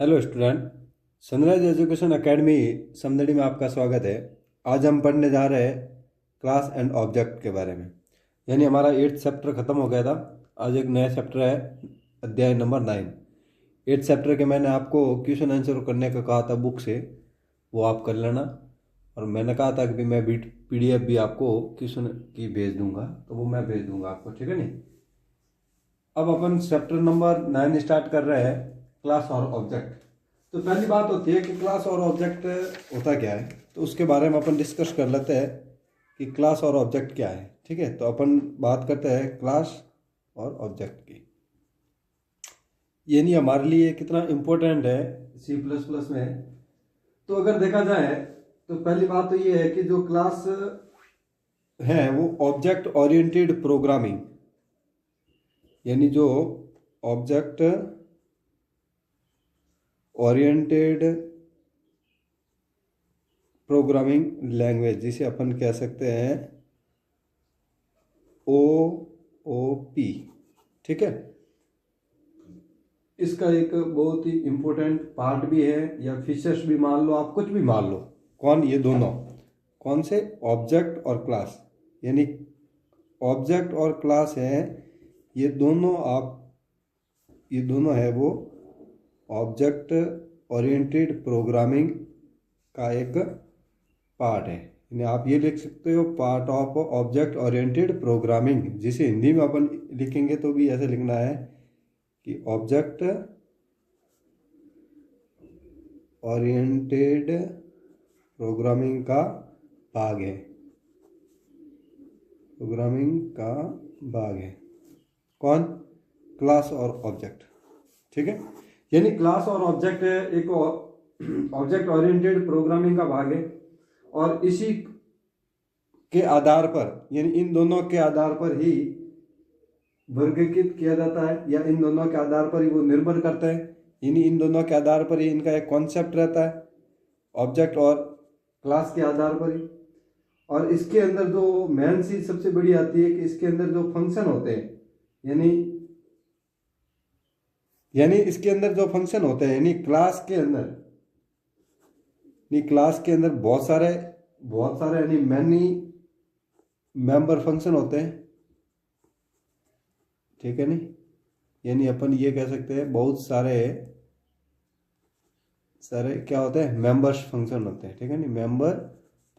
Hello student. Sunrise education academy Samdari में आपका स्वागत है। आज हम पढ़ने जा रहे हैं क्लास एंड ऑब्जेक्ट के बारे में। यानी हमारा 8th चैप्टर ख़त्म हो गया था। आज एक नया चैप्टर है, अध्याय नंबर 9। 8th चैप्टर के मैंने आपको क्वेश्चन आंसर करने का कहा था बुक से, वो आप कर लेना। और मैंने कहा था कि मैं PDF भी आपको क्वेश्चन की भेज दूंगा, तो वो मैं भेज दूंगा आपको, ठीक है नहीं। अब अपन चैप्टर नंबर 9 स्टार्ट कर रहे हैं, क्लास और ऑब्जेक्ट। तो पहली बात होती है कि क्लास और ऑब्जेक्ट होता क्या है, तो उसके बारे में अपन डिस्कस कर लेते हैं कि क्लास और ऑब्जेक्ट क्या है। ठीक है, तो अपन बात करते हैं क्लास और ऑब्जेक्ट की। ये नहीं हमारे लिए कितना इम्पोर्टेंट है C++ में। तो अगर देखा जाए तो पहली बात तो ये है कि जो क्लास है वो ऑब्जेक्ट ओरिएंटेड प्रोग्रामिंग, यानी जो ऑब्जेक्ट ओरिएंटेड प्रोग्रामिंग लैंग्वेज, जिसे अपन कह सकते हैं OOP, ठीक है। इसका एक बहुत ही इम्पोर्टेंट पार्ट भी है, या फीचर्स भी मान लो, आप कुछ भी मान लो। कौन? ये दोनों। कौन से? ऑब्जेक्ट और क्लास। यानी ऑब्जेक्ट और क्लास है, ये दोनों है वो ऑब्जेक्ट ओरिएंटेड प्रोग्रामिंग का एक पार्ट है। यानी आप ये लिख सकते हो part of object oriented programming, जिसे हिंदी में अपन लिखेंगे तो भी ऐसे लिखना है कि ऑब्जेक्ट ओरिएंटेड प्रोग्रामिंग का भाग है। प्रोग्रामिंग का भाग है कौन? क्लास और ऑब्जेक्ट, ठीक है। यानी क्लास और ऑब्जेक्ट एक ऑब्जेक्ट ओरिएंटेड प्रोग्रामिंग का भाग है, और इसी के आधार पर, यानी इन दोनों के आधार पर ही वर्गीकृत किया जाता है, या इन दोनों के आधार पर ही वो निर्भर करता है। यानी इन दोनों के आधार पर ही इनका एक कॉन्सेप्ट रहता है, ऑब्जेक्ट और क्लास के आधार पर ही। और इसके अंदर जो मेन चीज सबसे बड़ी आती है कि इसके अंदर जो फंक्शन होते हैं, यानी इसके अंदर जो फंक्शन होते हैं, यानी क्लास के अंदर बहुत सारे यानी मैनी मेंबर फंक्शन होते हैं, ठीक है नहीं। यानी अपन ये कह सकते हैं बहुत सारे क्या होते हैं? मेंबर्स फंक्शन होते हैं, ठीक है नहीं। मेंबर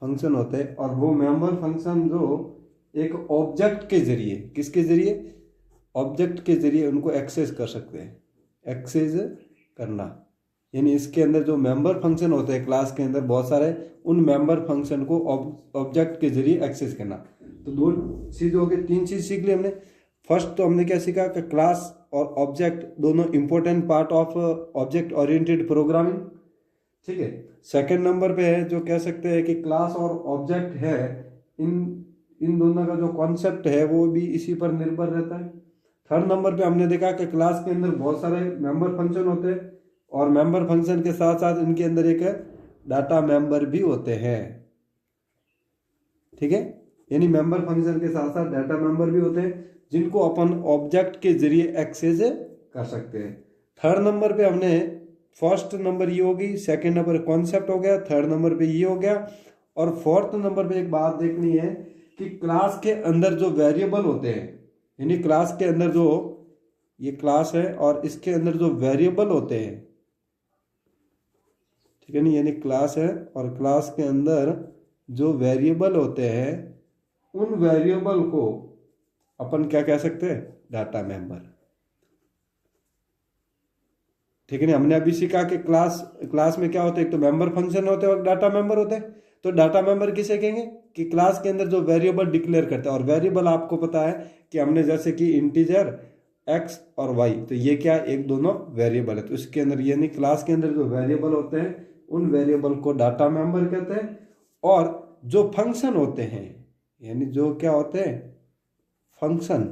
फंक्शन होते हैं, और वो मेंबर फंक्शन जो एक ऑब्जेक्ट के जरिए, किसके जरिए? ऑब्जेक्ट के जरिए उनको एक्सेस कर सकते हैं। एक्सेस करना, यानी इसके अंदर जो मेंबर फंक्शन होते हैं क्लास के अंदर बहुत सारे, उन मेंबर फंक्शन को ऑब्जेक्ट के जरिए एक्सेस करना। तो दो चीज हो गई, 3 चीज सीख ली हमने। फर्स्ट तो हमने क्या सीखा कि क्लास और ऑब्जेक्ट दोनों important part of object oriented programming, ठीक है। सेकंड नंबर पे है जो कह सकते हैं कि क्लास और ऑब्जेक्ट है, इन दोनों का जो कॉन्सेप्ट है वो भी इसी पर निर्भर रहता है। थर्ड नंबर पे हमने देखा कि क्लास के अंदर बहुत सारे मेंबर फंक्शन होते हैं, और मेंबर फंक्शन के साथ साथ इनके अंदर एक डाटा मेंबर भी होते हैं, ठीक है। यानी मेंबर फंक्शन के साथ साथ डाटा मेंबर भी होते हैं, जिनको अपन ऑब्जेक्ट के जरिए एक्सेस कर सकते हैं। थर्ड नंबर पे हमने, फर्स्ट नंबर ये होगी, सेकंड नंबर कॉन्सेप्ट हो गया, थर्ड नंबर पे ये हो गया, और फोर्थ नंबर पे एक बात देखनी है कि क्लास के अंदर जो वेरिएबल होते हैं, यानी क्लास के अंदर जो, ये क्लास है और इसके अंदर जो वेरिएबल होते हैं, ठीक है नहीं। यानी क्लास है और क्लास के अंदर जो वेरिएबल होते हैं, उन वेरिएबल को अपन क्या कह सकते हैं? डाटा मेंबर, ठीक है नहीं। हमने अभी सीखा कि क्लास में क्या होता है? एक तो मेंबर फंक्शन होते हैं और डाटा मेंबर होते हैं। तो डाटा मेंबर किसे कहेंगे? कि क्लास के अंदर जो वेरिएबल डिक्लेयर करता है, और वेरिएबल आपको पता है कि हमने जैसे कि इंटीजर x और y, तो ये क्या? एक दोनों वेरिएबल है। तो इसके अंदर, यानी क्लास के अंदर जो वेरिएबल होते हैं, उन वेरिएबल को डाटा मेंबर कहते हैं। और जो फंक्शन होते हैं, यानी जो क्या होते हैं? फंक्शन,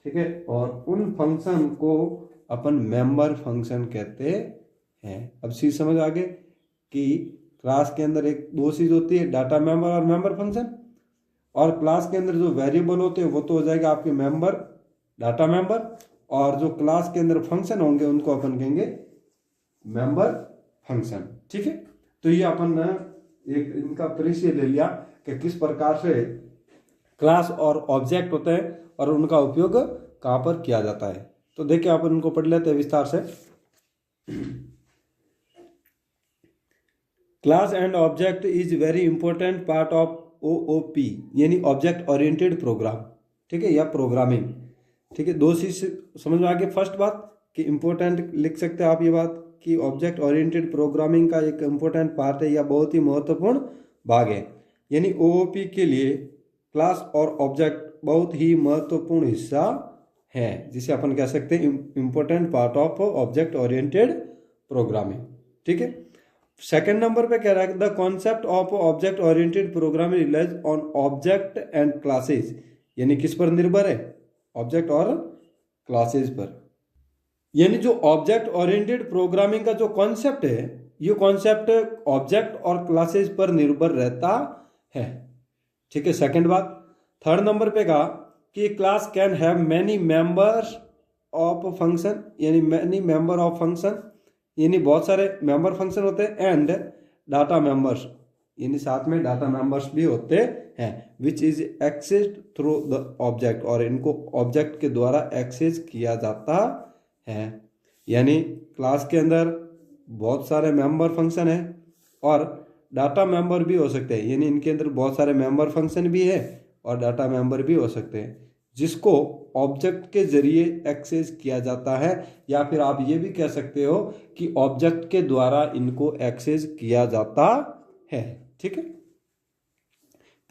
ठीक है। और उन फंक्शन को अपन मेंबर फंक्शन कहते हैं। अब चीज समझ आ गए कि क्लास के अंदर एक दो चीज होती है, डाटा मेंबर और मेंबर फंक्शन। और क्लास के अंदर जो वेरिएबल होते हैं वो तो हो जाएगा आपके मेंबर, डाटा मेंबर, और जो क्लास के अंदर फंक्शन होंगे उनको अपन कहेंगे मेंबर फंक्शन। ठीक है, तो ये अपन ने एक इनका परिचय ले लिया कि किस प्रकार से क्लास और ऑब्जेक्ट होते हैं और उनका उपयोग कहाँ पर किया जाता है। तो देखिए अपन इनको पढ़ लेते हैं विस्तार से। Class and object is very important part of OOP यानी ऑब्जेक्ट ओरिएंटेड प्रोग्राम। ठीक है, या प्रोग्रामिंग। ठीक है, दो चीज समझ में आ गई। फर्स्ट बात कि इंपॉर्टेंट लिख सकते हैं आप ये बात कि ऑब्जेक्ट ओरिएंटेड प्रोग्रामिंग का एक इंपॉर्टेंट पार्ट है या बहुत ही महत्वपूर्ण भाग है। यानी OOP के लिए क्लास और ऑब्जेक्ट बहुत ही महत्वपूर्ण हिस्सा है, जिसे अपन कह सकते हैं important part of object oriented programming. ठीक है, सेकंड नंबर पे कह रहा है the concept of object oriented programming relies on object and classes. यानी किस पर निर्भर है? ऑब्जेक्ट और क्लासेस पर। यानी जो ऑब्जेक्ट ओरिएंटेड प्रोग्रामिंग का जो कॉन्सेप्ट है, ये कॉन्सेप्ट ऑब्जेक्ट और क्लासेस पर निर्भर रहता है। ठीक है, सेकंड बात। थर्ड नंबर पे कहा कि class can have many members of function, यानी मैनी मेंबर ऑफ फंक्शन, यानी बहुत सारे मेंबर फंक्शन होते हैं, एंड डाटा मेंबर्स, यानी साथ में डाटा मेंबर्स भी होते हैं, which is accessed through the object, और इनको ऑब्जेक्ट के द्वारा एक्सेस किया जाता है। यानी क्लास के अंदर बहुत सारे मेंबर फंक्शन है और डाटा मेंबर भी हो सकते हैं, यानी इनके अंदर बहुत सारे मेंबर फंक्शन भी है और डाटा मेंबर भी हो सकते हैं, जिसको ऑब्जेक्ट के जरिए एक्सेस किया जाता है, या फिर आप ये भी कह सकते हो कि ऑब्जेक्ट के द्वारा इनको एक्सेस किया जाता है। ठीक है,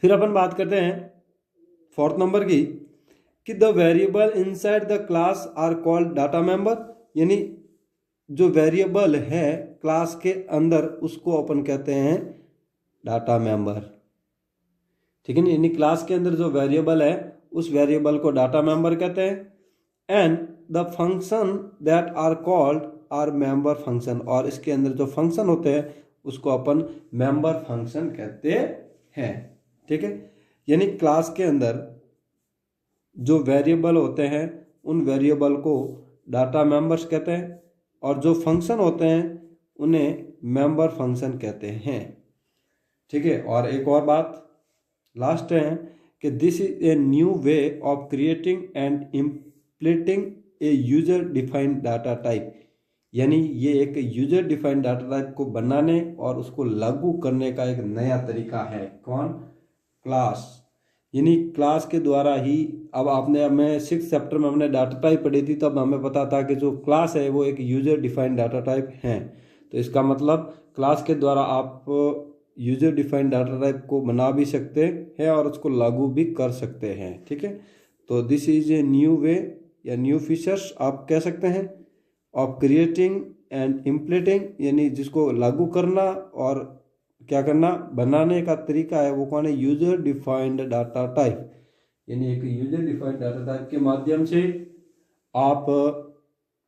फिर अपन बात करते हैं फोर्थ नंबर की कि the variable inside the class are called data member. यानी जो वेरिएबल है क्लास के अंदर उसको अपन कहते हैं डाटा मेंबर। ठीक है, यानी क्लास के अंदर जो वेरिएबल है उस वेरिएबल को डाटा मेंबर कहते हैं। And the function that are called are member function, और इसके अंदर जो फंक्शन होते हैं उसको अपन मेंबर फंक्शन कहते हैं। ठीक है, यानी क्लास के अंदर जो वेरिएबल होते हैं उन वेरिएबल को डाटा मेंबर्स कहते हैं और जो फंक्शन होते हैं उन्हें मेंबर फंक्शन कहते हैं। ठीक है, और एक और बात लास्ट है कि this is a new way of creating and implementing a user defined data type. यानी ये एक यूजर डिफाइंड डाटा टाइप को बनाने और उसको लागू करने का एक नया तरीका है। कौन? क्लास। यानी क्लास के द्वारा ही, अब आपने हमें 6th चैप्टर में हमने डाटा टाइप पढ़ी थी, तब हमें पता था कि जो क्लास है वो एक यूजर डिफाइंड डाटा टाइप है। तो इसका मतलब क्लास के द्वारा आप यूजर डिफाइंड डाटा टाइप को बना भी सकते हैं और उसको लागू भी कर सकते हैं। ठीक है, तो दिस इज ए न्यू वे या न्यू फीचर्स आप कह सकते हैं ऑफ क्रिएटिंग एंड इम्प्लीटिंग, यानी जिसको लागू करना और क्या करना, बनाने का तरीका है वो कौन है? User defined data type. यानी एक यूजर डिफाइंड डाटा टाइप के माध्यम से आप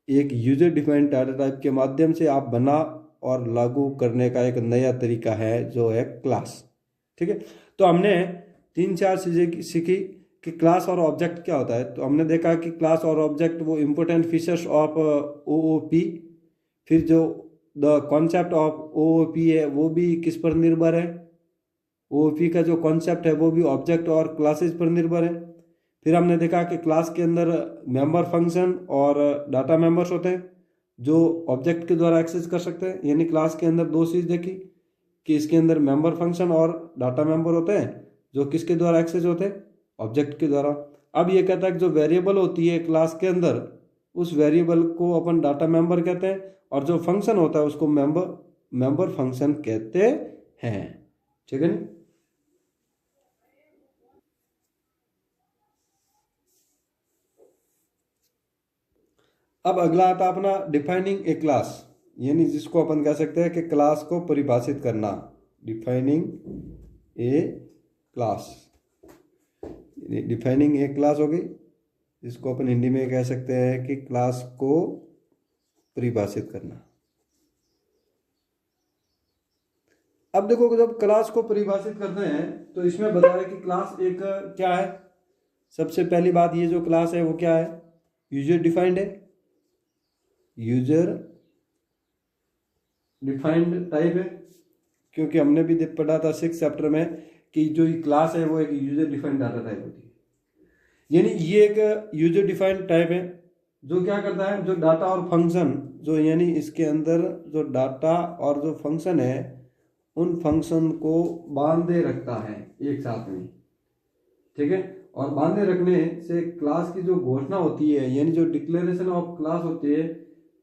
एक यूजर डिफाइंड डाटा टाइप के माध्यम से आप बना और लागू करने का एक नया तरीका है जो है क्लास। ठीक है, तो हमने 3-4 चीजें सीखी कि क्लास और ऑब्जेक्ट क्या होता है। तो हमने देखा कि क्लास और ऑब्जेक्ट वो इंपॉर्टेंट फीचर्स ऑफ OOP। फिर जो द कॉन्सेप्ट ऑफ OOP है वो भी किस पर निर्भर है? OOP का जो कॉन्सेप्ट है वो भी ऑब्जेक्ट और क्लासेस पर निर्भर है। फिर हमने देखा कि क्लास के अंदर मेंबर फंक्शन और डाटा मेंबर्स होते हैं जो ऑब्जेक्ट के द्वारा एक्सेस कर सकते हैं। यानी क्लास के अंदर दो चीज देखी कि इसके अंदर मेंबर फंक्शन और डाटा मेंबर होते हैं जो किसके द्वारा एक्सेस होते हैं? ऑब्जेक्ट के द्वारा। अब ये कहता है कि जो वेरिएबल होती है क्लास के अंदर उस वेरिएबल को अपन डाटा मेंबर कहते हैं और जो फंक्शन होता है उसको मेंबर फंक्शन कहते हैं। ठीक है नी? अब अगला आता अपना डिफाइनिंग ए क्लास, यानी जिसको अपन कह सकते हैं कि क्लास को परिभाषित करना। डिफाइनिंग ए क्लास, डिफाइनिंग ए क्लास हो गई, जिसको अपन हिंदी में कह सकते हैं कि क्लास को परिभाषित करना। अब देखो जब क्लास को परिभाषित करते हैं तो इसमें बताया कि क्लास एक क्या है। सबसे पहली बात, ये जो क्लास है वो क्या है? यूजर डिफाइंड है, यूजर डिफाइंड टाइप है, क्योंकि हमने भी पढ़ा था 6 चैप्टर में कि जो क्लास है वो एक यूजर डिफाइंड डाटा टाइप होती है। यानी ये एक यूजर डिफाइंड टाइप है जो क्या करता है, जो डाटा और फंक्शन जो यानी इसके अंदर जो डाटा और जो फंक्शन है उन फंक्शन को बांधे रखता है एक साथ में, ठीक है। और बांधे रखने से क्लास की जो घोषणा होती है यानी जो डिक्लेरेशन ऑफ क्लास होती है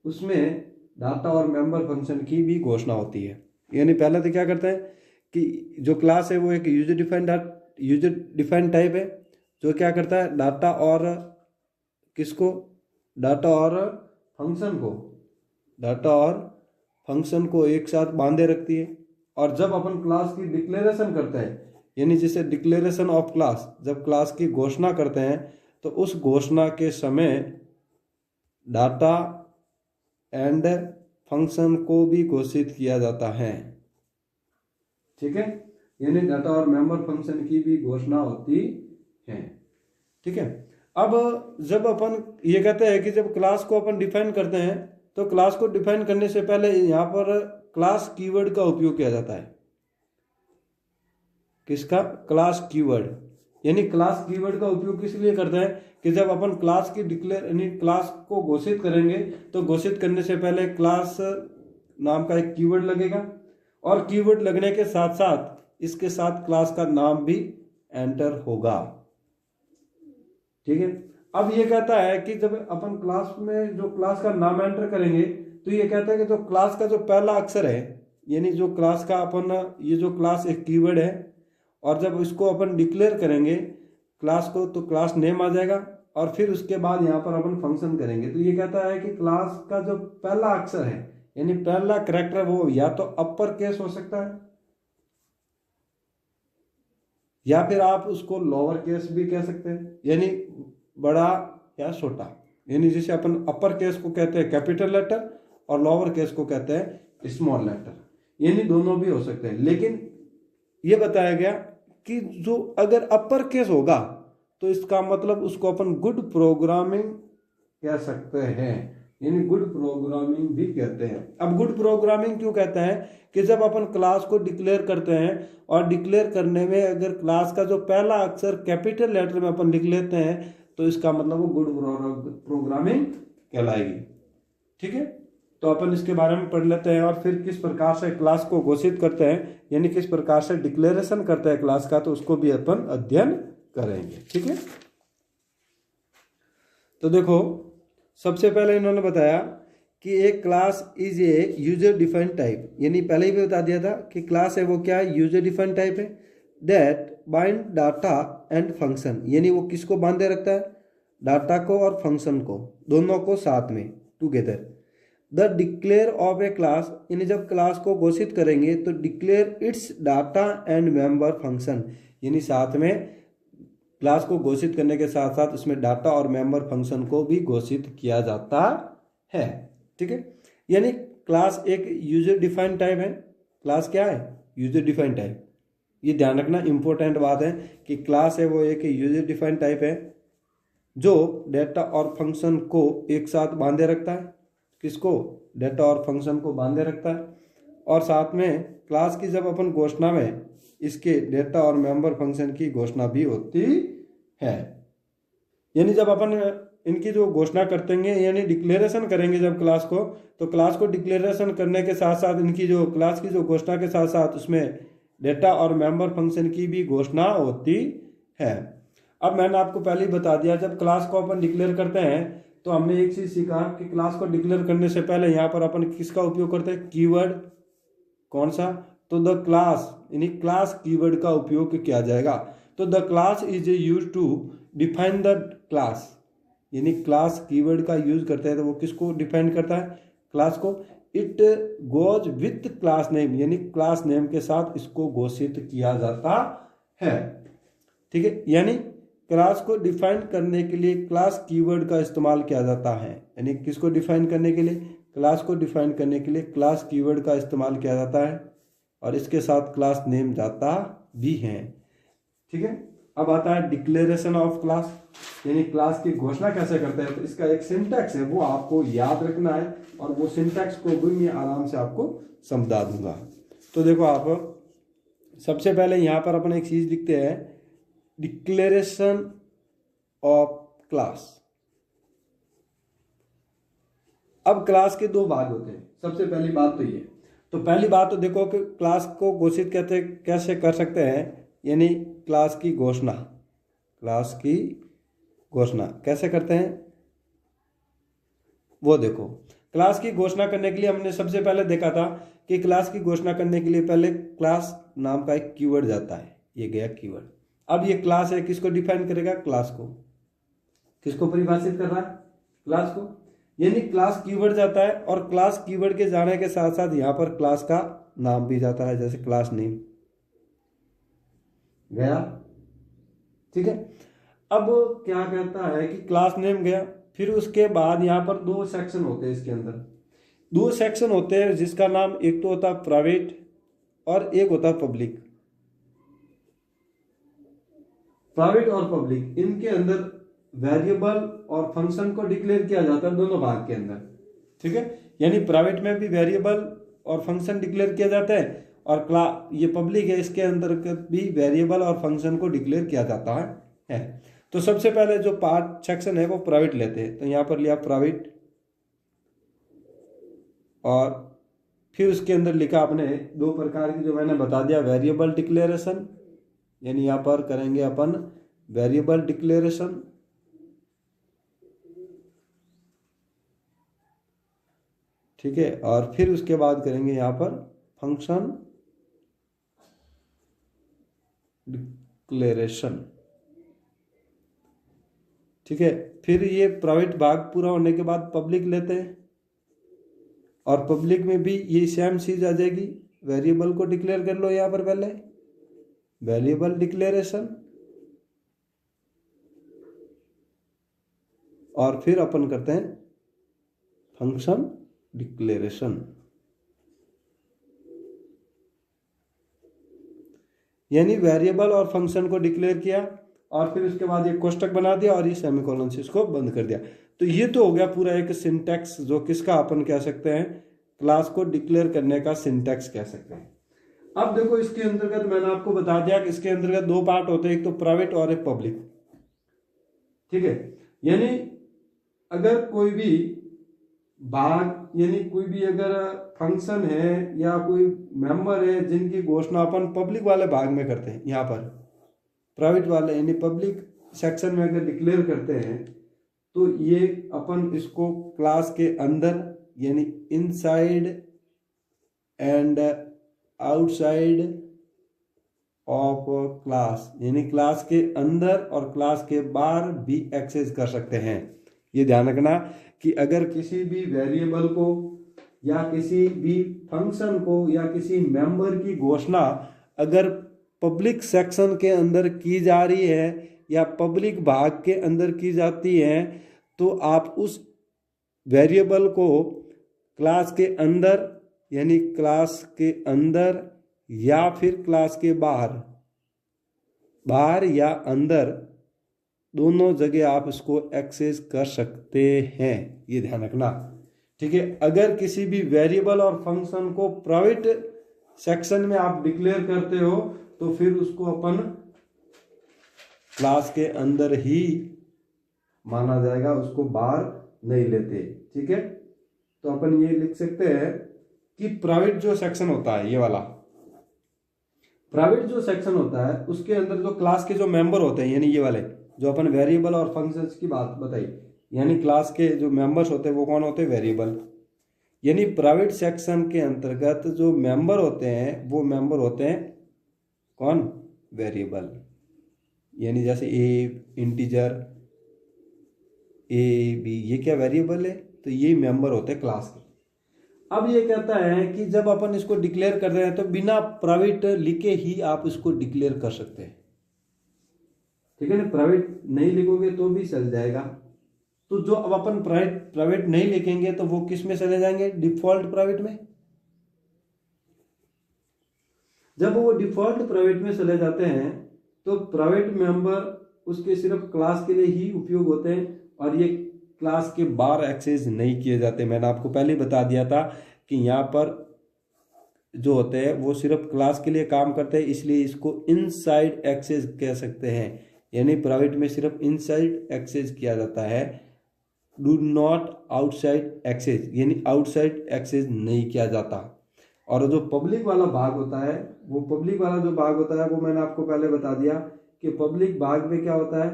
उसमें डाटा और मेंबर फंक्शन की भी घोषणा होती है। यानी पहले तो क्या करता है कि जो क्लास है वो एक यूजर डिफाइंड टाइप है जो क्या करता है, डाटा और किसको, डाटा और फंक्शन को एक साथ बांधे रखती है। और जब अपन क्लास की डिक्लेरेशन करते हैं यानी जिसे डिक्लेरेशन ऑफ क्लास, जब क्लास की घोषणा करते हैं तो उस घोषणा के समय डाटा एंड फंक्शन को भी घोषित किया जाता है, ठीक है। यानी डाटा और मेंबर फंक्शन की भी घोषणा होती है, ठीक है। अब जब अपन ये कहते हैं कि जब क्लास को अपन डिफाइन करते हैं तो क्लास को डिफाइन करने से पहले यहाँ पर क्लास कीवर्ड का उपयोग किया जाता है। किसका, क्लास कीवर्ड। यानी क्लास कीवर्ड का उपयोग किस लिए करते हैं कि जब अपन क्लास की यानी क्लास को घोषित करेंगे तो घोषित करने से पहले क्लास नाम का एक कीवर्ड लगेगा और कीवर्ड लगने के साथ साथ इसके साथ क्लास का नाम भी एंटर होगा, ठीक है। अब ये कहता है कि जब अपन क्लास में जो क्लास का नाम एंटर करेंगे तो ये कहता है कि जो क्लास का जो पहला अक्षर है यानी जो क्लास का अपन ये जो क्लास एक कीवर्ड है और जब इसको अपन डिक्लेयर करेंगे क्लास को तो क्लास नेम आ जाएगा और फिर उसके बाद यहाँ पर अपन फंक्शन करेंगे। तो ये कहता है कि क्लास का जो पहला अक्षर है यानी पहला कैरेक्टर वो या तो अपर केस हो सकता है या फिर आप उसको लोअर केस भी कह सकते हैं, यानी बड़ा या छोटा। यानी जैसे अपन अपर केस को कहते हैं कैपिटल लेटर और लोअर केस को कहते हैं स्मॉल लेटर, यानी दोनों भी हो सकते हैं। लेकिन ये बताया गया कि जो अगर अपर केस होगा तो इसका मतलब उसको अपन गुड प्रोग्रामिंग कह सकते हैं, यानी गुड प्रोग्रामिंग भी कहते हैं। अब गुड प्रोग्रामिंग क्यों कहते हैं कि जब अपन क्लास को डिक्लेयर करते हैं और डिक्लेयर करने में अगर क्लास का जो पहला अक्षर कैपिटल लेटर में अपन लिख लेते हैं तो इसका मतलब वो गुड प्रोग्रामिंग कहलाएगी, ठीक है। तो अपन इसके बारे में पढ़ लेते हैं और फिर किस प्रकार से क्लास को घोषित करते हैं यानी किस प्रकार से डिक्लेरेशन करते हैं क्लास का, तो उसको भी अपन अध्ययन करेंगे, ठीक है। तो देखो सबसे पहले इन्होंने बताया कि एक class is a user defined type, यानी पहले ही भी बता दिया था कि क्लास है वो क्या है, यूजर डिफाइंड टाइप है। That bind data and function, यानी वो किसको बांधे रखता है, डाटा को और फंक्शन को, दोनों को साथ में together. The declare of a class, यानी जब क्लास को घोषित करेंगे तो declare it's data and member function, यानी साथ में क्लास को घोषित करने के साथ साथ उसमें डाटा और मेंबर फंक्शन को भी घोषित किया जाता है, ठीक है। यानी क्लास एक यूजर डिफाइंड टाइप है। क्लास क्या है, यूजर डिफाइंड टाइप। ये ध्यान रखना इंपॉर्टेंट बात है कि क्लास है वो एक यूजर डिफाइंड टाइप है जो डाटा और फंक्शन को एक साथ बांधे रखता है। किसको, डाटा और फंक्शन को बांधे रखता है। और साथ में क्लास की जब अपन घोषणा में इसके डाटा और मेंबर फंक्शन की घोषणा भी होती है। यानी जब अपन इनकी जो घोषणा करतेंगे यानी डिक्लेरेशन करेंगे जब क्लास को, तो क्लास को डिक्लेरेशन करने के साथ साथ इनकी जो क्लास की जो घोषणा के साथ साथ उसमें डाटा और मेंबर फंक्शन की भी घोषणा होती है। अब मैंने आपको पहले ही बता दिया जब क्लास को अपन डिक्लेयर करते हैं तो हमने एक चीज सीखा कि क्लास को डिक्लेयर करने से पहले यहाँ पर अपन किसका उपयोग करते हैं, कीवर्ड। कौन सा, तो द क्लास, यानी क्लास कीवर्ड का उपयोग किया जाएगा। तो the class is use to define the class, यानी क्लास कीवर्ड का यूज करते हैं तो वो किसको डिफाइन करता है, क्लास को। It goes with class name, यानी क्लास नेम के साथ इसको घोषित किया जाता है, ठीक है। यानी क्लास को डिफाइन करने के लिए क्लास कीवर्ड का इस्तेमाल किया जाता है। यानी किसको डिफाइन करने के लिए, क्लास को डिफाइन करने के लिए क्लास कीवर्ड का इस्तेमाल किया जाता है और इसके साथ क्लास नेम जाता भी है, ठीक है। अब आता है डिक्लेरेशन ऑफ क्लास, यानी क्लास की घोषणा कैसे करते हैं। तो इसका एक सिंटैक्स है, वो आपको याद रखना है और वो सिंटैक्स को भी मैं आराम से आपको समझा दूंगा। तो देखो आप सबसे पहले यहाँ पर अपन एक चीज लिखते हैं, डिक्लेरेशन ऑफ क्लास। अब क्लास के दो भाग होते हैं। सबसे पहली बात तो ये, तो पहली बात तो देखो कि क्लास को घोषित कैसे कर सकते हैं, यानी क्लास की घोषणा, क्लास की घोषणा कैसे करते हैं वो देखो। क्लास की घोषणा करने के लिए हमने सबसे पहले देखा था कि क्लास की घोषणा करने के लिए पहले क्लास नाम का एक कीवर्ड जाता है, ये गया कीवर्ड। अब ये क्लास है, किसको डिफाइन करेगा, क्लास को। किसको परिभाषित कर रहा है, क्लास को। यानी क्लास कीवर्ड जाता है और क्लास कीवर्ड के जाने के साथ साथ यहां पर क्लास का नाम भी जाता है, जैसे क्लास नेम गया, ठीक है। अब क्या कहता है कि क्लास नेम गया, फिर उसके बाद यहां पर दो सेक्शन होते हैं, इसके अंदर दो सेक्शन होते हैं, जिसका नाम एक तो होता है प्राइवेट और एक होता है पब्लिक। प्राइवेट और पब्लिक, इनके अंदर वेरिएबल और फंक्शन को डिक्लेयर किया जाता है दोनों भाग के अंदर, ठीक है। यानी प्राइवेट में भी वेरिएबल और फंक्शन डिक्लेयर किया जाता है और ये पब्लिक है, इसके अंदर भी वेरिएबल और फंक्शन को डिक्लेयर किया जाता है। तो सबसे पहले जो पार्ट सेक्शन है वो प्राइवेट लेते हैं, तो यहां पर लिया प्राइवेट और फिर उसके अंदर लिखा आपने दो प्रकार की, जो मैंने बता दिया, वेरिएबल डिक्लेरेशन, यानी यहां पर करेंगे अपन वेरिएबल डिक्लेरेशन, ठीक है। और फिर उसके बाद करेंगे यहां पर फंक्शन डिक्लेरेशन, ठीक है। फिर ये प्राइवेट भाग पूरा होने के बाद पब्लिक लेते हैं और पब्लिक में भी ये सेम चीज आ जाएगी, वेरिएबल को डिक्लेयर कर लो यहां पर पहले, वेरिएबल डिक्लेरेशन, और फिर अपन करते हैं फंक्शन डिक्लेरेशन। यानी वेरिएबल और फंक्शन को डिक्लेयर किया और फिर उसके बाद ये कोष्टक बना दिया और ये सेमीकोलन से इसको बंद कर दिया। तो ये तो हो गया पूरा एक सिंटैक्स, जो किसका अपन कह सकते हैं, क्लास को डिक्लेयर करने का सिंटैक्स कह सकते हैं। अब देखो इसके अंतर्गत मैंने आपको बता दिया कि इसके अंतर्गत दो पार्ट होते हैं, एक तो प्राइवेट और एक पब्लिक, ठीक है। यानी अगर कोई भी भाग, यानी कोई भी अगर फंक्शन है या कोई मेंबर है जिनकी घोषणा अपन पब्लिक वाले भाग में करते हैं, यहाँ पर प्राइवेट वाले यानी पब्लिक सेक्शन में अगर डिक्लेयर करते हैं, तो ये अपन इसको क्लास के अंदर यानी inside and outside of class, यानी क्लास के अंदर और क्लास के बाहर भी एक्सेस कर सकते हैं। ये ध्यान रखना कि अगर किसी भी वेरिएबल को या किसी भी फंक्शन को या किसी मेंबर की घोषणा अगर पब्लिक सेक्शन के अंदर की जा रही है या पब्लिक भाग के अंदर की जाती है, तो आप उस वेरिएबल को क्लास के अंदर यानी क्लास के अंदर या फिर क्लास के बाहर या अंदर, दोनों जगह आप इसको एक्सेस कर सकते हैं। ये ध्यान रखना, ठीक है। अगर किसी भी वेरिएबल और फंक्शन को प्राइवेट सेक्शन में आप डिक्लेयर करते हो, तो फिर उसको अपन क्लास के अंदर ही माना जाएगा, उसको बाहर नहीं लेते, ठीक है। तो अपन ये लिख सकते हैं कि प्राइवेट जो सेक्शन होता है, ये वाला प्राइवेट जो सेक्शन होता है, उसके अंदर जो क्लास के जो मेंबर होते हैं, यानी ये वाले जो अपन वेरिएबल और फंक्शंस की बात बताई, यानी क्लास के जो मेंबर्स होते हैं वो कौन होते हैं, वेरिएबल। यानी प्राइवेट सेक्शन के अंतर्गत जो मेंबर होते हैं वो मेंबर होते हैं कौन, वेरिएबल। यानी जैसे ए इंटीजर ए बी, ये क्या वेरिएबल है, तो ये मेंबर होते हैं क्लास के। अब ये कहता है कि जब अपन इसको डिक्लेयर कर रहे हैं तो बिना प्राइवेट लिखे ही आप इसको डिक्लेयर कर सकते हैं, ठीक है ना। प्राइवेट नहीं लिखोगे तो भी चल जाएगा। तो जो अब अपन प्राइवेट नहीं लिखेंगे तो वो किस में चले जाएंगे, डिफॉल्ट प्राइवेट में। जब वो डिफॉल्ट प्राइवेट में चले जाते हैं तो प्राइवेट मेंबर उसके सिर्फ क्लास के लिए ही उपयोग होते हैं और ये क्लास के बाहर एक्सेस नहीं किए जाते। मैंने आपको पहले ही बता दिया था कि यहाँ पर जो होते हैं वो सिर्फ क्लास के लिए काम करते हैं, इसलिए इसको इनसाइड एक्सेस कह सकते हैं। यानी प्राइवेट में सिर्फ इनसाइड एक्सेस किया जाता है, डू नॉट आउटसाइड एक्सेस, यानी आउटसाइड एक्सेस नहीं किया जाता। और जो पब्लिक वाला भाग होता है, वो पब्लिक वाला जो भाग होता है वो मैंने आपको पहले बता दिया कि पब्लिक भाग में क्या होता है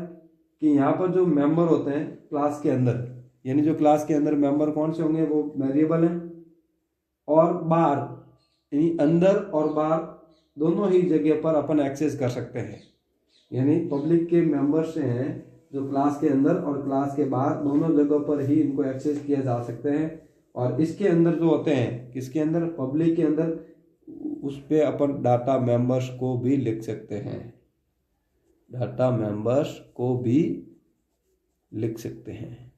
कि यहाँ पर जो मेंबर होते हैं क्लास के अंदर, यानी जो क्लास के अंदर मेंबर कौन से होंगे, वो वेरिएबल हैं, और बाहर यानी अंदर और बाहर दोनों ही जगह पर अपन एक्सेस कर सकते हैं। यानी पब्लिक के मेंबर्स हैं जो क्लास के अंदर और क्लास के बाहर दोनों जगहों पर ही इनको एक्सेस किया जा सकते हैं। और इसके अंदर जो होते हैं, किसके अंदर, पब्लिक के अंदर, उस पे अपन डाटा मेंबर्स को भी लिख सकते हैं, डाटा मेंबर्स को भी लिख सकते हैं।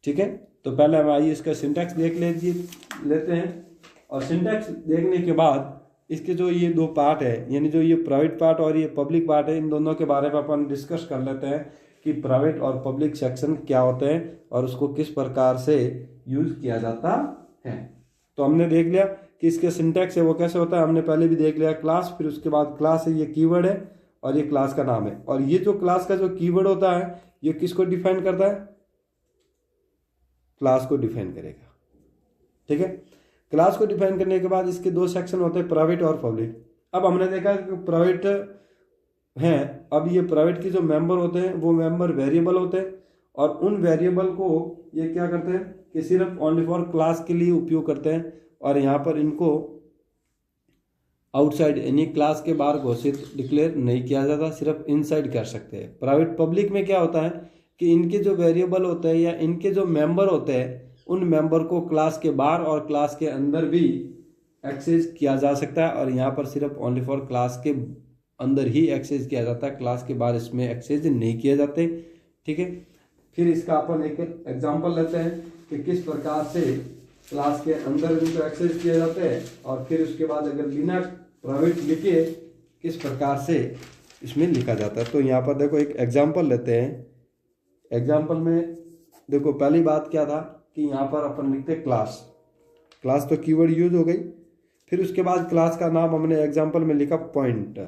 ठीक है, तो पहले हम आइए इसका सिंटैक्स देख लेते हैं। और सिंटैक्स देखने के बाद इसके जो ये दो पार्ट है, यानी जो ये प्राइवेट पार्ट और ये पब्लिक पार्ट है, इन दोनों के बारे में अपन डिस्कस कर लेते हैं कि प्राइवेट और पब्लिक सेक्शन क्या होते हैं और उसको किस प्रकार से यूज किया जाता है। तो हमने देख लिया कि इसके सिंटैक्स है वो कैसे होता है, हमने पहले भी देख लिया क्लास, फिर उसके बाद क्लास है, ये कीवर्ड है और ये क्लास का नाम है। और ये जो क्लास का जो कीवर्ड होता है ये किसको डिफाइन करता है, क्लास को डिफाइन करेगा। ठीक है, क्लास को डिफाइन करने के बाद इसके दो सेक्शन होते हैं, प्राइवेट और पब्लिक। अब हमने देखा कि प्राइवेट हैं, अब ये प्राइवेट के जो मेंबर होते हैं वो मेंबर वेरिएबल होते हैं और उन वेरिएबल को ये क्या करते हैं कि सिर्फ ओनली फॉर क्लास के लिए उपयोग करते हैं और यहाँ पर इनको आउटसाइड यानी क्लास के बाहर घोषित डिक्लेयर नहीं किया जाता, सिर्फ इनसाइड कर सकते हैं। प्राइवेट पब्लिक में क्या होता है कि इनके जो वेरिएबल होते हैं या इनके जो मेंबर होते हैं उन मेंबर को क्लास के बाहर और क्लास के अंदर भी एक्सेस किया जा सकता है और यहाँ पर सिर्फ ओनली फॉर क्लास के अंदर ही एक्सेस किया जाता है, क्लास के बाहर इसमें एक्सेस नहीं किए जाते। ठीक है, फिर इसका अपन एक एग्जांपल लेते हैं कि किस प्रकार से क्लास के अंदर इनको एक्सेस किया जाता है और फिर उसके बाद अगर बिना प्राइवेट लिखे किस प्रकार से इसमें लिखा जाता है। तो यहाँ पर देखो एक एग्जांपल लेते हैं। एग्जांपल में देखो पहली बात क्या था कि यहाँ पर अपन लिखते क्लास, क्लास तो कीवर्ड यूज हो गई। फिर उसके बाद क्लास का नाम हमने एग्जांपल में लिखा पॉइंट,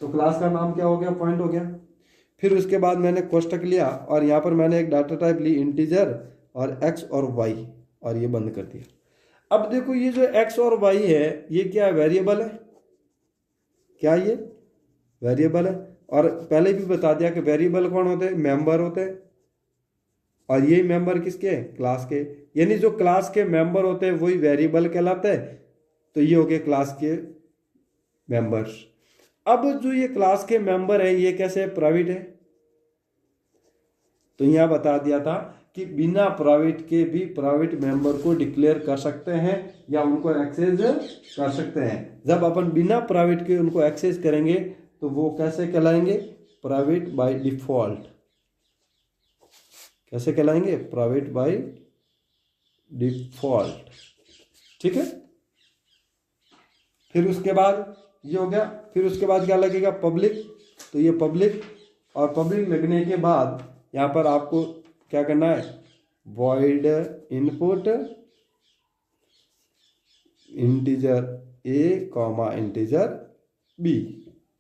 तो क्लास का नाम क्या हो गया, पॉइंट हो गया। फिर उसके बाद मैंने कोष्टक लिया और यहाँ पर मैंने एक डाटा टाइप ली इंटीजर और एक्स और वाई और ये बंद कर दिया। अब देखो ये जो एक्स और वाई है ये क्या है, वेरिएबल है। क्या ये वेरिएबल है और पहले भी बता दिया कि वेरिएबल कौन होते हैं, मेंबर होते हैं और ये मेंबर किसके हैं, क्लास के। यानी जो क्लास के मेंबर होते हैं वही वेरिएबल कहलाते हैं। तो ये हो गए क्लास के मेंबर्स। अब जो ये क्लास के मेंबर है ये कैसे प्राइवेट है, तो यहां बता दिया था कि बिना प्राइवेट के भी प्राइवेट मेंबर को डिक्लेयर कर सकते हैं या उनको एक्सेस कर सकते हैं। जब अपन बिना प्राइवेट के उनको एक्सेस करेंगे तो वो कैसे कहलाएंगे, प्राइवेट बाय डिफॉल्ट। कैसे कहलाएंगे, प्राइवेट बाय डिफॉल्ट। ठीक है, फिर उसके बाद ये हो गया। फिर उसके बाद क्या लगेगा, पब्लिक। तो ये पब्लिक और पब्लिक लगने के बाद यहाँ पर आपको क्या करना है, void input integer a comma integer B.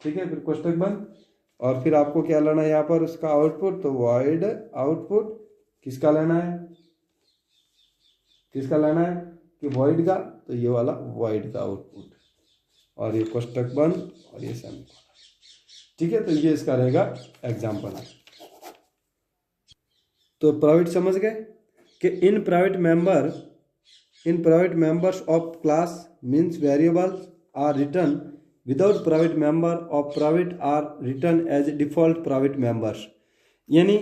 ठीक है, फिर कोष्टक बंद और फिर आपको क्या लेना है यहाँ पर उसका आउटपुट। तो वॉइड आउटपुट किसका लेना है, किसका लेना है कि वॉइड का, तो ये वाला वॉइड का आउटपुट और ये कोष्टक बंद और ये सेमीकोलन। ठीक है, तो ये इसका रहेगा एग्जाम्पल। तो प्राइवेट समझ गए कि in private members of class means variables are written without private member of private are written as default private members. यानी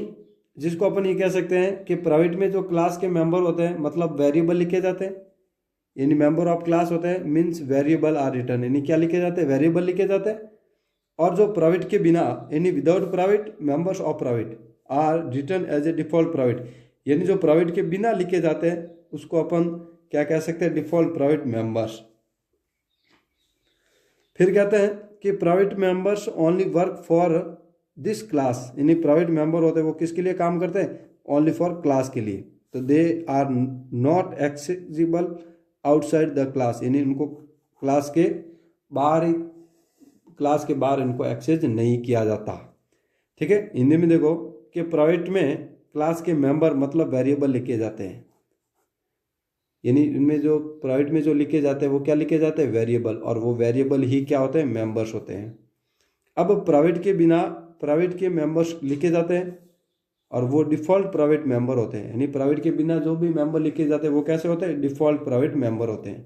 जिसको अपन ये कह सकते हैं कि प्राइवेट में जो क्लास के मेंबर होते हैं मतलब वेरिएबल लिखे जाते हैं, यानी मेंबर ऑफ क्लास होते हैं मीन्स वेरिएबल आर रिटर्न, यानी क्या लिखे जाते हैं, वेरिएबल लिखे जाते हैं। और जो प्राइवेट के बिना यानी without private members of private are written as a default private, यानी जो प्राइवेट के बिना लिखे जाते हैं उसको अपन क्या कह सकते हैं, डिफॉल्ट प्राइवेट मेंबर्स। फिर कहते हैं कि private members only work for this class, यानी प्राइवेट मेंबर होते हैं वो किसके लिए काम करते हैं, ओनली फॉर क्लास के लिए, तो they are not accessible outside the class, यानी उनको क्लास के बाहर ही, क्लास के बाहर इनको एक्सेस नहीं किया जाता। ठीक है, हिंदी में देखो कि प्राइवेट में क्लास के मेंबर मतलब वेरिएबल लिखे जाते हैं, यानी इनमें जो प्राइवेट में जो लिखे जाते हैं वो क्या लिखे जाते हैं, वेरिएबल, और वो वेरिएबल ही क्या होते हैं, मेंबर्स होते हैं। अब प्राइवेट के बिना प्राइवेट के मेंबर्स लिखे जाते हैं और वो डिफ़ॉल्ट प्राइवेट मेंबर होते हैं, यानी प्राइवेट के बिना जो भी मेंबर लिखे जाते हैं वो कैसे होते हैं, डिफ़ॉल्ट प्राइवेट मेंबर होते हैं।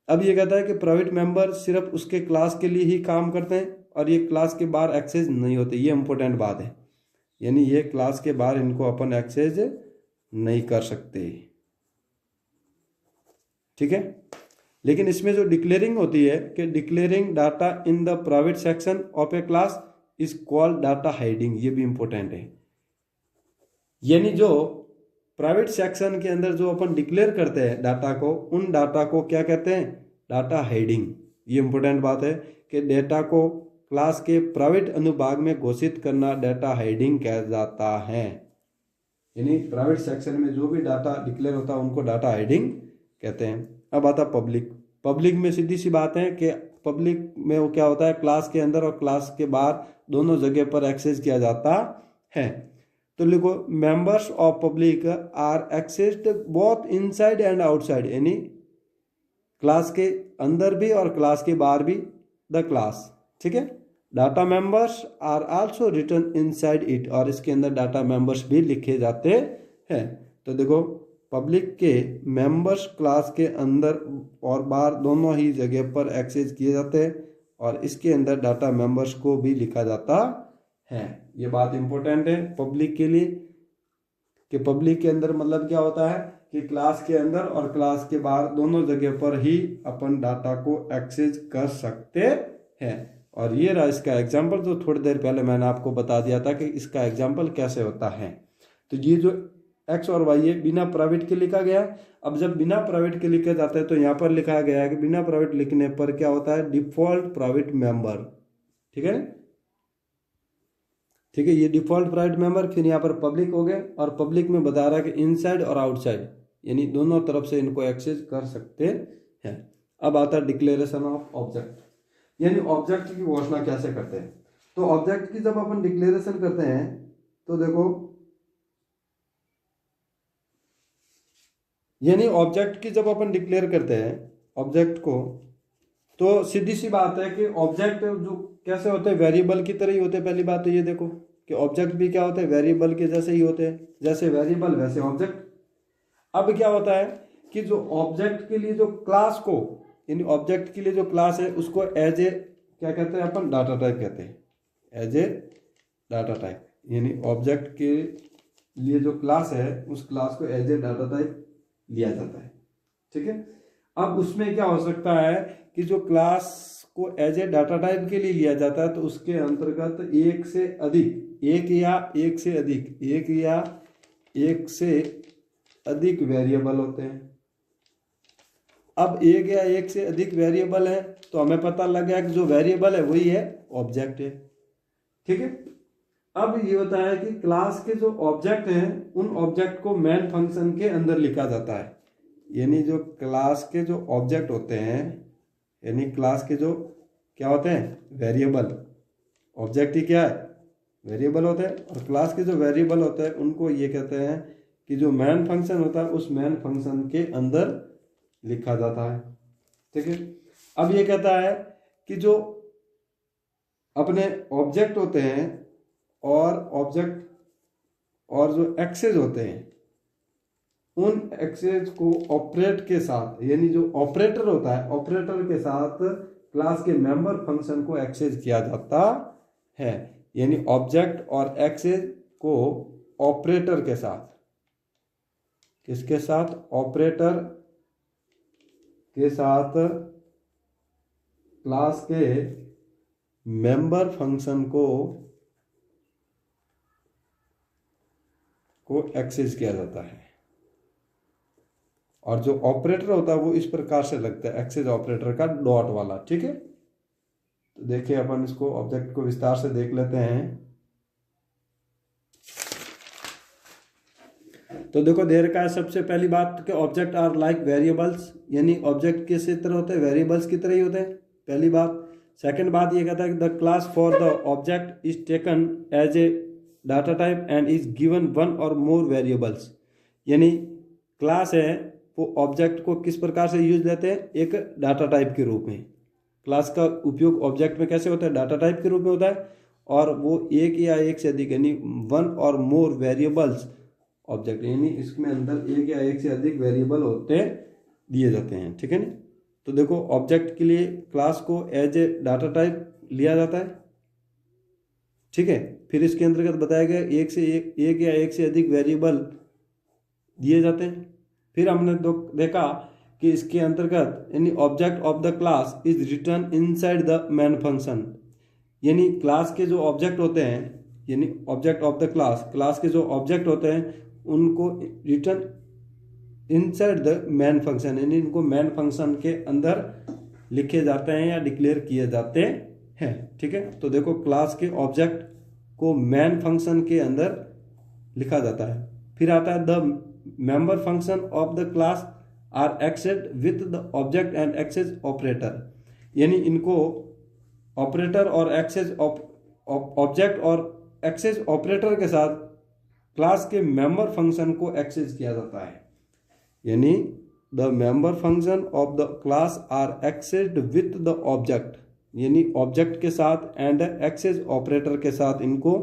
अब ये कहता है कि प्राइवेट मेंबर सिर्फ उसके क्लास के लिए ही काम करते हैं और ये क्लास के बाहर एक्सेस नहीं होते, ये इंपॉर्टेंट बात है, यानी ये क्लास के बाहर इनको अपन एक्सेस नहीं कर सकते। ठीक है, लेकिन इसमें जो डिक्लेयरिंग होती है कि declaring data in the private section of a class is called data hiding, ये भी इंपॉर्टेंट है, यानी जो प्राइवेट सेक्शन के अंदर जो अपन डिक्लेयर करते हैं डाटा को, उन डाटा को क्या कहते हैं, डाटा हाइडिंग। ये इंपॉर्टेंट बात है कि डेटा को क्लास के प्राइवेट अनुभाग में घोषित करना डाटा हाइडिंग कहा जाता है, यानी प्राइवेट सेक्शन में जो भी डाटा डिक्लेयर होता है उनको डाटा हाइडिंग कहते हैं। अब आता पब्लिक। पब्लिक में सीधी सी बात है कि पब्लिक में वो क्या होता है, क्लास के अंदर और क्लास के बाहर दोनों जगह पर एक्सेस किया जाता है। तो लिखो members of public are accessed both inside and outside, यानी क्लास के अंदर भी और क्लास के बाहर भी द क्लास। ठीक है, data members are also written inside it, और इसके अंदर डाटा मेंबर्स भी लिखे जाते हैं। तो देखो पब्लिक के मेंबर्स क्लास के अंदर और बाहर दोनों ही जगह पर एक्सेस किए जाते हैं और इसके अंदर डाटा मेंबर्स को भी लिखा जाता है। ये बात इंपॉर्टेंट है पब्लिक के लिए कि पब्लिक के अंदर मतलब क्या होता है कि क्लास के अंदर और क्लास के बाहर दोनों जगह पर ही अपन डाटा को एक्सेस कर सकते हैं। और ये रहा इसका एग्जाम्पल, जो थोड़ी देर पहले मैंने आपको बता दिया था कि इसका एग्जाम्पल कैसे होता है। तो ये जो एक्स और वाई है बिना प्राइवेट के लिखा गया। अब जब बिना प्राइवेट के लिखे जाते हैं तो यहाँ पर लिखा गया है कि बिना प्राइवेट लिखने पर क्या होता है, डिफॉल्ट प्राइवेट मेंबर। ठीक है, ठीक है, ये डिफॉल्ट प्राइवेट मेंबर, फिर यहाँ पर पब्लिक हो गए और पब्लिक में बता रहा है कि इनसाइड और आउटसाइड, यानी दोनों तरफ से इनको एक्सेस कर सकते हैं। अब आता है डिक्लेरेशन ऑफ ऑब्जेक्ट, यानी ऑब्जेक्ट की घोषणा कैसे करते हैं। तो ऑब्जेक्ट की जब अपन डिक्लेरेशन करते हैं तो देखो, यानी ऑब्जेक्ट की जब अपन डिक्लेयर करते हैं ऑब्जेक्ट को, तो सीधी सी बात है कि ऑब्जेक्ट जो कैसे होते हैं, वेरिएबल की तरह ही होते हैं। पहली बात तो ये देखो कि ऑब्जेक्ट भी क्या होते हैं, वेरिएबल के जैसे ही होते हैं, जैसे वेरिएबल वैसे ऑब्जेक्ट। अब क्या होता है कि जो ऑब्जेक्ट के लिए जो क्लास को, यानी ऑब्जेक्ट के लिए जो क्लास है उसको एज ए क्या कहते हैं अपन, डाटा टाइप कहते हैं, एज ए डाटा टाइप, यानी ऑब्जेक्ट के लिए जो क्लास है उस क्लास को एज ए डाटा टाइप लिया जाता है। ठीक है, अब उसमें क्या हो सकता है कि जो क्लास को एज ए डाटा टाइप के लिए लिया जाता है तो उसके अंतर्गत एक से अधिक, एक या एक से अधिक, एक या एक से अधिक वेरिएबल होते हैं। अब एक या एक से अधिक वेरिएबल है तो हमें पता लग गया कि जो वेरिएबल है वही है ऑब्जेक्ट है। ठीक है, अब ये होता है कि क्लास के जो ऑब्जेक्ट हैं उन ऑब्जेक्ट को मेन फंक्शन के अंदर लिखा जाता है, यानी जो क्लास के जो ऑब्जेक्ट होते हैं, यानी क्लास के जो क्या होते हैं, वेरिएबल। ऑब्जेक्ट ही क्या है, वेरिएबल होते हैं, और क्लास के जो वेरिएबल होते हैं उनको ये कहते हैं कि जो मेन फंक्शन होता है उस मेन फंक्शन के अंदर लिखा जाता है। ठीक है, अब ये कहता है कि जो अपने ऑब्जेक्ट होते हैं और ऑब्जेक्ट और जो एक्सेस होते हैं उन एक्सेस को ऑपरेट के साथ, यानी जो ऑपरेटर होता है ऑपरेटर के साथ क्लास के मेंबर फंक्शन को एक्सेस किया जाता है, यानी ऑब्जेक्ट और एक्सेस को ऑपरेटर के साथ, किसके साथ, ऑपरेटर के साथ क्लास के मेंबर फंक्शन को एक्सेस किया जाता है। और जो ऑपरेटर होता है वो इस प्रकार से लगता है, एक्सेस ऑपरेटर का डॉट वाला। ठीक है, तो देखिए अपन इसको ऑब्जेक्ट को विस्तार से देख लेते हैं। तो देखो दे रखा है सबसे पहली बात कि ऑब्जेक्ट आर लाइक वेरिएबल्स, यानी ऑब्जेक्ट किस तरह होते हैं, वेरिएबल्स की तरह ही होते हैं, पहली बात। सेकंड बात ये कहता है कि the class for the object is taken as a data type and is given one or more variables, यानी क्लास है वो ऑब्जेक्ट को किस प्रकार से यूज लेते हैं, एक डाटा टाइप के रूप में। क्लास का उपयोग ऑब्जेक्ट में कैसे होता है, डाटा टाइप के रूप में होता है, और वो एक या एक से अधिक यानी one or more variables object, यानी इसमें अंदर एक या एक से अधिक वेरिएबल होते दिए जाते हैं, ठीक है ना। तो देखो ऑब्जेक्ट के लिए क्लास को एज ए डाटा टाइप लिया जाता है, ठीक है। फिर इसके अंतर्गत बताया गया एक या एक से अधिक वेरिएबल दिए जाते हैं। फिर हमने देखा कि इसके अंतर्गत यानी object of the class is return inside the main function, यानी क्लास के जो ऑब्जेक्ट होते हैं, यानी ऑब्जेक्ट ऑफ द क्लास के जो ऑब्जेक्ट होते हैं उनको return inside the main function, यानी इनको मेन फंक्शन के अंदर लिखे जाते हैं या डिक्लेयर किए जाते हैं, ठीक है। तो देखो क्लास के ऑब्जेक्ट को मेन फंक्शन के अंदर लिखा जाता है। फिर आता है the member function of the class are accessed with the object and access operator, यानी इनको ऑपरेटर और एक्सेस ऑब्जेक्ट और एक्सेस ऑपरेटर के साथ क्लास के मेंबर फंक्शन को एक्सेस किया जाता है, यानी the member function of the class are accessed with the object, यानी ऑब्जेक्ट के साथ एंड एक्सेस ऑपरेटर के साथ इनको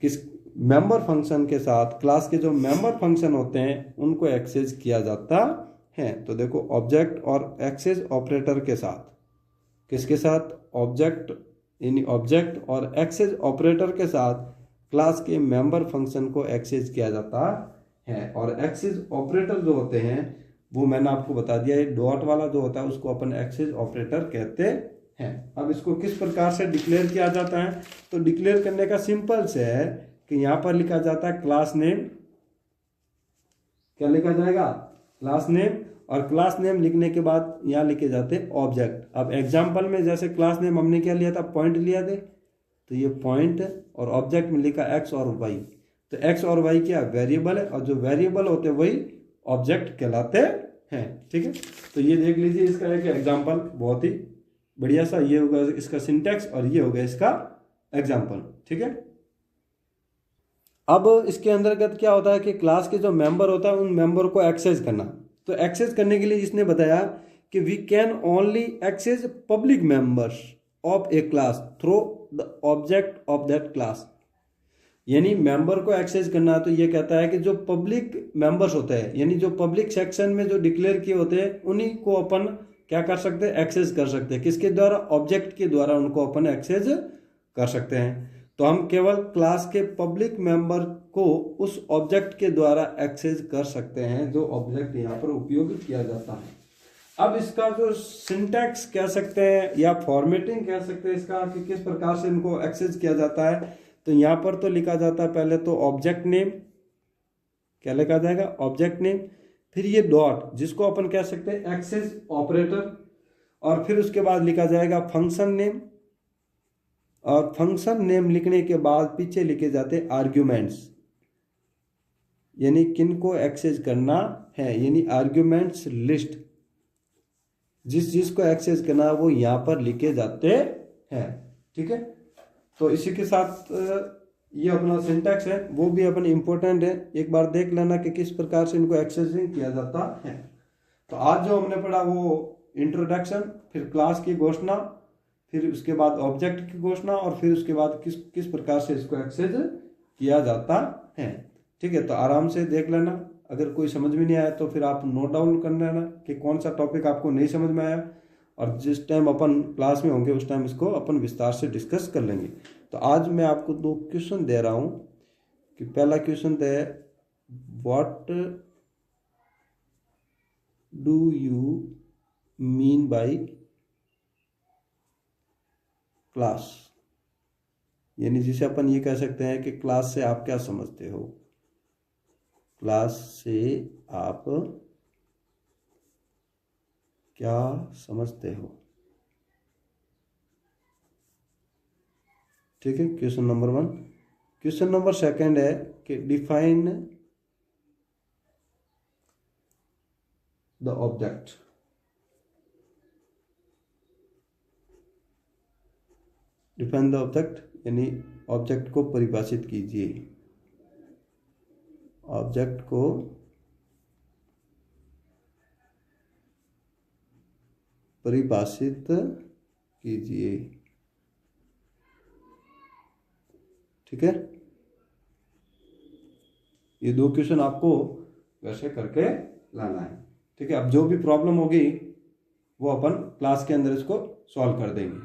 किस मेंबर फंक्शन के साथ क्लास के जो मेंबर फंक्शन होते हैं उनको एक्सेस किया जाता है। तो देखो ऑब्जेक्ट और एक्सेस ऑपरेटर के साथ, किसके साथ, ऑब्जेक्ट यानी ऑब्जेक्ट और एक्सेस ऑपरेटर के साथ क्लास के मेंबर फंक्शन को एक्सेस किया जाता है। और एक्सेस ऑपरेटर जो होते हैं वो मैंने आपको बता दिया, ये डॉट वाला जो होता है उसको अपन एक्सेस ऑपरेटर कहते हैं। अब इसको किस प्रकार से डिक्लेयर किया जाता है, तो डिक्लेयर करने का सिंपल से है कि यहाँ पर लिखा जाता है क्लास नेम, क्या लिखा जाएगा, क्लास नेम, और क्लास नेम लिखने के बाद यहाँ लिखे जाते हैं ऑब्जेक्ट। अब एग्जाम्पल में जैसे क्लास नेम हमने क्या लिया था, पॉइंट लिया थे, तो ये पॉइंट, और ऑब्जेक्ट में लिखा एक्स और वाई, तो एक्स और वाई क्या वेरिएबल है, और जो वेरिएबल होते हैं वही ऑब्जेक्ट कहलाते हैं, ठीक है। तो ये देख लीजिए इसका एक एग्जाम्पल, बहुत ही बढ़िया सा, ये होगा इसका सिंटैक्स और ये होगा इसका एग्जाम्पल, ठीक है। अब इसके अंतर्गत क्या होता है कि क्लास के जो मेंबर होता है उन मेंबर को एक्सेस करना, तो एक्सेस करने के लिए इसने बताया कि we can only access public members of a class through the object of that class, यानी मेंबर को एक्सेस करना। तो ये कहता है कि जो पब्लिक मेंबर्स होते हैं, यानी जो पब्लिक सेक्शन में जो डिक्लेयर किए होते हैं उन्हीं को अपन क्या कर सकते हैं, एक्सेस कर सकते हैं, किसके द्वारा, ऑब्जेक्ट के द्वारा उनको अपन एक्सेस कर सकते हैं। तो हम केवल क्लास के पब्लिक मेंबर को उस ऑब्जेक्ट के द्वारा एक्सेस कर सकते हैं जो ऑब्जेक्ट यहाँ पर उपयोग किया जाता है। अब इसका जो सिंटैक्स कह सकते हैं या फॉर्मेटिंग कह सकते हैं इसका, कि किस प्रकार से इनको एक्सेस किया जाता है, तो यहाँ पर तो लिखा जाता है पहले तो ऑब्जेक्ट नेम, क्या लिखा जाएगा, ऑब्जेक्ट नेम, फिर ये डॉट जिसको अपन कह सकते हैं एक्सेस ऑपरेटर, और फिर उसके बाद लिखा जाएगा फंक्शन नेम, और फंक्शन नेम लिखने के बाद पीछे लिखे जाते आर्ग्यूमेंट्स, यानी किन को एक्सेस करना है, यानी आर्ग्यूमेंट्स लिस्ट, जिस को एक्सेस करना है वो यहाँ पर लिखे जाते हैं, ठीक है। तो इसी के साथ ये अपना सिंटैक्स है वो भी अपन इम्पोर्टेंट है, एक बार देख लेना कि किस प्रकार से इनको एक्सेसिंग किया जाता है। तो आज जो हमने पढ़ा वो इंट्रोडक्शन, फिर क्लास की घोषणा, फिर उसके बाद ऑब्जेक्ट की घोषणा, और फिर उसके बाद किस प्रकार से इसको एक्सेस किया जाता है, ठीक है। तो आराम से देख लेना, अगर कोई समझ में नहीं आया तो फिर आप नोट डाउन कर लेना कि कौन सा टॉपिक आपको नहीं समझ में आया, और जिस टाइम अपन क्लास में होंगे उस टाइम इसको अपन विस्तार से डिस्कस कर लेंगे। तो आज मैं आपको 2 क्वेश्चन दे रहा हूँ कि पहला क्वेश्चन है what do you mean by class, यानी जिसे अपन ये कह सकते हैं कि क्लास से आप क्या समझते हो, क्लास से आप क्या समझते हो। ठीक है, क्वेश्चन नंबर 1। क्वेश्चन नंबर 2 है कि define the object. Define the object यानी ऑब्जेक्ट को परिभाषित कीजिए। ऑब्जेक्ट को परिभाषित कीजिए। ठीक है, ये 2 क्वेश्चन आपको वैसे करके लाना है। ठीक है, अब जो भी प्रॉब्लम होगी वो अपन क्लास के अंदर इसको सॉल्व कर देंगे।